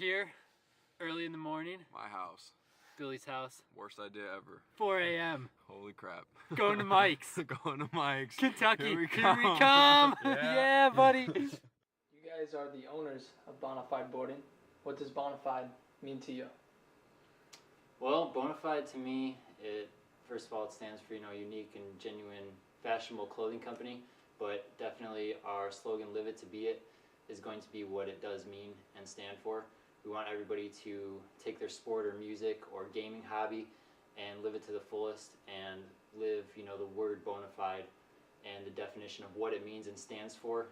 here, early in the morning. My house. Billy's house. Worst idea ever. 4 a.m. Holy crap. Going to Mike's. Going to Mike's. Kentucky. Here we come. Yeah, buddy. You guys are the owners of Bonafide Boarding. What does Bonafide mean to you? Well, Bonafide to me, first of all, it stands for unique and genuine fashionable clothing company, but definitely our slogan, "Live it to be it," is going to be what it does mean and stand for. We want everybody to take their sport or music or gaming hobby and live it to the fullest and live, the word Bonafide and the definition of what it means and stands for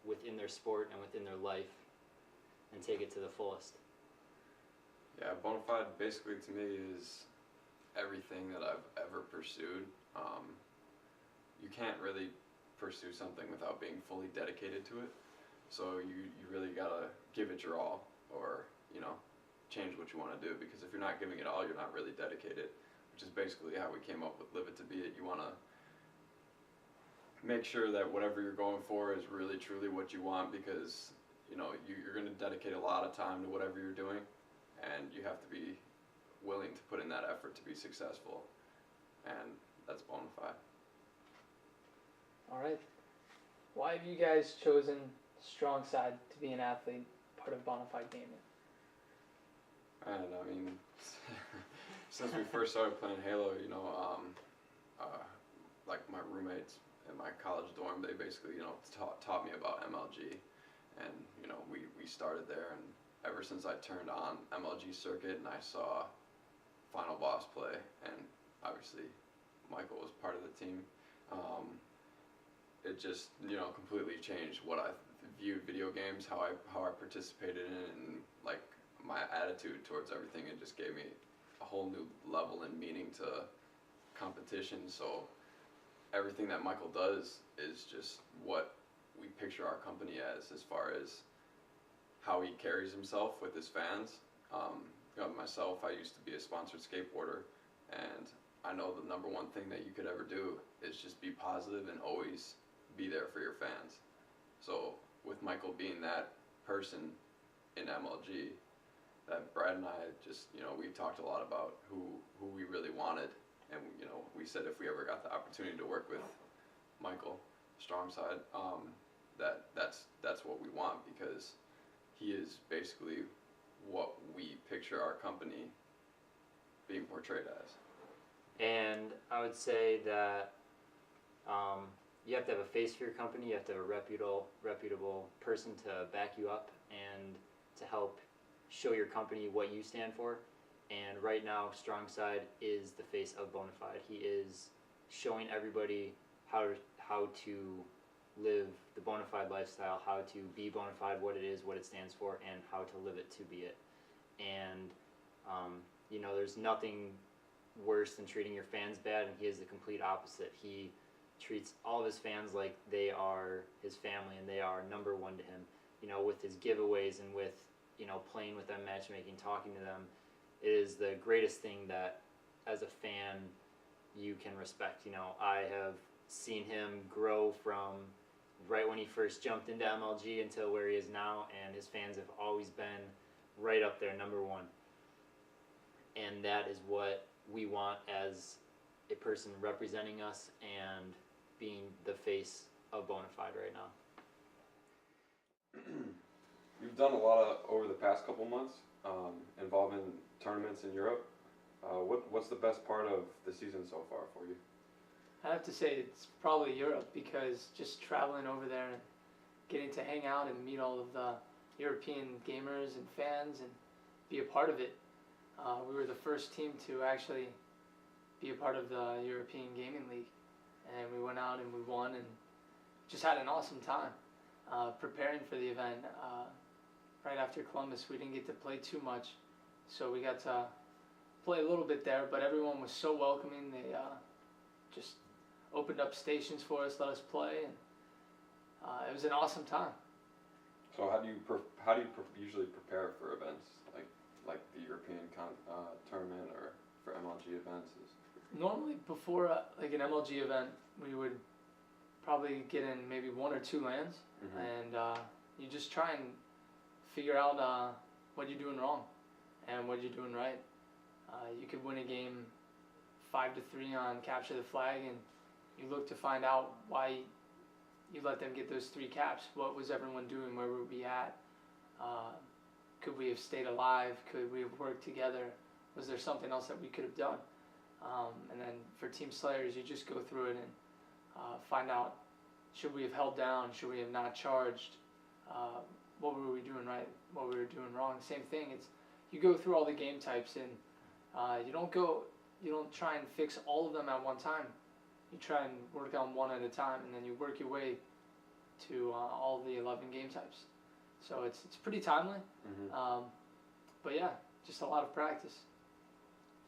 within their sport and within their life, and take it to the fullest. Yeah, Bonafide basically to me is everything that I've ever pursued. You can't really pursue something without being fully dedicated to it. So you really gotta give it your all, or change what you want to do, because if you're not giving it all, you're not really dedicated, which is basically how we came up with Live It to Be It. You want to make sure that whatever you're going for is really truly what you want, because you're going to dedicate a lot of time to whatever you're doing, and you have to be willing to put in that effort to be successful, and that's Bonafide. All right. Why have you guys chosen StrongSide to be an athlete, part of Bonafide Gaming? And since we first started playing Halo, like my roommates in my college dorm, they basically, taught me about MLG, and we started there, and ever since I turned on MLG circuit and I saw Final Boss play, and obviously Michael was part of the team, it just completely changed what I viewed video games, how I participated in it, and like my attitude towards everything. It just gave me a whole new level and meaning to competition. So everything that Michael does is just what we picture our company as far as how he carries himself with his fans. Myself, I used to be a sponsored skateboarder, and I know the number one thing that you could ever do is just be positive and always be there for your fans. So with Michael being that person in MLG, that Brad and I just, we talked a lot about who we really wanted, and we said if we ever got the opportunity to work with Michael, StrongSide, that's what we want, because he is basically what we picture our company being portrayed as. And I would say that you have to have a face for your company. You have to have a reputable person to back you up and to help show your company what you stand for. And right now, StrongSide is the face of Bonafide. He is showing everybody how to live the Bonafide lifestyle, how to be Bonafide, what it is, what it stands for, and how to live it to be it. And there's nothing worse than treating your fans bad, and he is the complete opposite. He treats all of his fans like they are his family and they are number one to him. With his giveaways and with playing with them, matchmaking, talking to them, it is the greatest thing that as a fan you can respect. I have seen him grow from right when he first jumped into MLG until where he is now, and his fans have always been right up there, number one. And that is what we want as a person representing us and being the face of Bonafide right now. You've done a lot over the past couple months, involved in tournaments in Europe. What's the best part of the season so far for you? I have to say it's probably Europe, because just traveling over there and getting to hang out and meet all of the European gamers and fans and be a part of it. We were the first team to actually be a part of the European Gaming League, and we went out and we won and just had an awesome time preparing for the event. Right after Columbus, we didn't get to play too much, so we got to play a little bit there, but everyone was so welcoming. They just opened up stations for us, let us play, and it was an awesome time. So how do you usually prepare for events like the European tournament or for MLG events? Normally before like an MLG event, we would probably get in maybe 1 or 2 lands, and you just try and figure out what you're doing wrong and what you're doing right. You could win a game 5-3 on capture the flag, and you look to find out why you let them get those 3 caps. What was everyone doing? Where were we at? Could we have stayed alive? Could we have worked together? Was there something else that we could have done? And then for team slayers, you just go through it and find out, should we have held down? Should we have not charged? What were we doing right? What we were doing wrong? Same thing. It's you go through all the game types, and you don't try and fix all of them at one time. You try and work on one at a time, and then you work your way to all the 11 game types. So it's pretty timely. But yeah, just a lot of practice.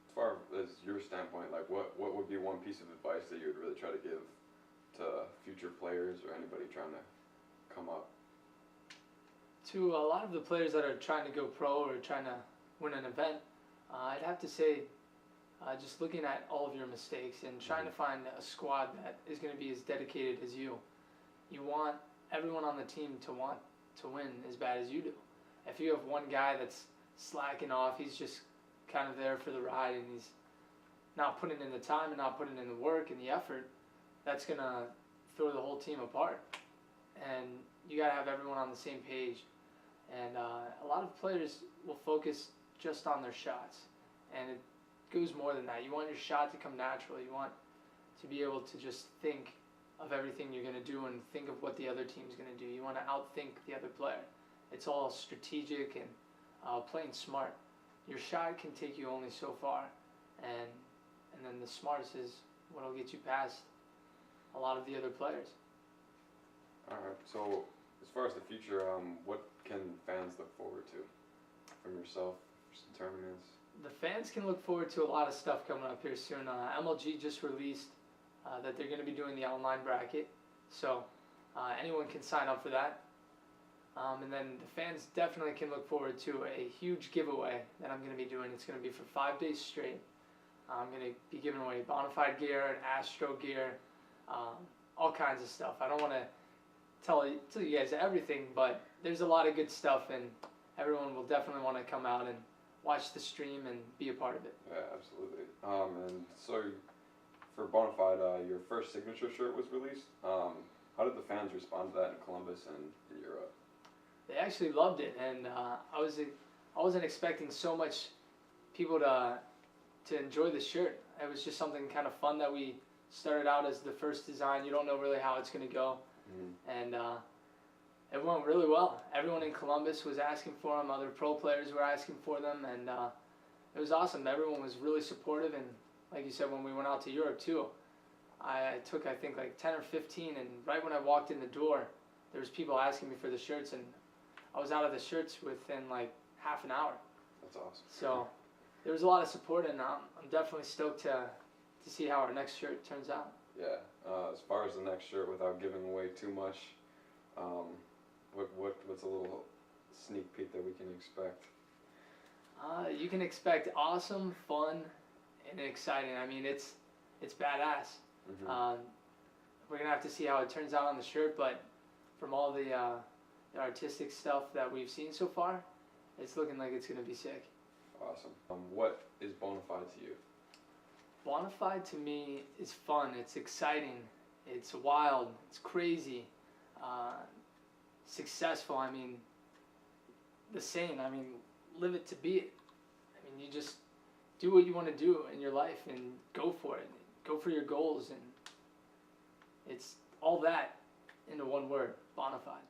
As far as your standpoint, like what would be one piece of advice that you would really try to give to future players or anybody trying to come up? To a lot of the players that are trying to go pro or trying to win an event, I'd have to say just looking at all of your mistakes and trying to find a squad that is going to be as dedicated as you. You want everyone on the team to want to win as bad as you do. If you have one guy that's slacking off, he's just kind of there for the ride and he's not putting in the time and not putting in the work and the effort, that's going to throw the whole team apart. And you got to have everyone on the same page. And a lot of players will focus just on their shots. And it goes more than that. You want your shot to come natural. You want to be able to just think of everything you're going to do and think of what the other team's going to do. You want to outthink the other player. It's all strategic and playing smart. Your shot can take you only so far, and then the smarts is what will get you past a lot of the other players. All right. So as far as the future, what can fans look forward to from yourself for some tournaments? The fans can look forward to a lot of stuff coming up here soon. MLG just released that they're going to be doing the online bracket, so anyone can sign up for that. And then the fans definitely can look forward to a huge giveaway that I'm going to be doing. It's going to be for 5 days straight. I'm going to be giving away Bonafide gear and Astro gear, all kinds of stuff. I don't want to tell you guys everything, but there's a lot of good stuff, and everyone will definitely want to come out and watch the stream and be a part of it. Yeah, absolutely. And so for Bonafide, your first signature shirt was released. How did the fans respond to that in Columbus and in Europe? They actually loved it, and I wasn't expecting so much people to enjoy the shirt. It was just something kind of fun that we started out as the first design. You don't know really how it's going to go, and it went really well. Everyone in Columbus was asking for them. Other pro players were asking for them, and it was awesome. Everyone was really supportive, and like you said, when we went out to Europe too, I took I think like 10 or 15, and right when I walked in the door, there was people asking me for the shirts, and I was out of the shirts within like half an hour. That's awesome. So there was a lot of support, and I'm definitely stoked to see how our next shirt turns out. Yeah. As far as the next shirt, without giving away too much, what's a little sneak peek that we can expect? You can expect awesome, fun, and exciting. I mean, it's badass. We're gonna have to see how it turns out on the shirt, but from all the artistic stuff that we've seen so far, it's looking like it's gonna be sick. Awesome. What is Bonafide to you? Bonafide to me is fun. It's exciting. It's wild. It's crazy. Successful. I mean, the saying. I mean, live it to be it. I mean, you just do what you want to do in your life and go for it. Go for your goals, and it's all that into one word, Bonafide.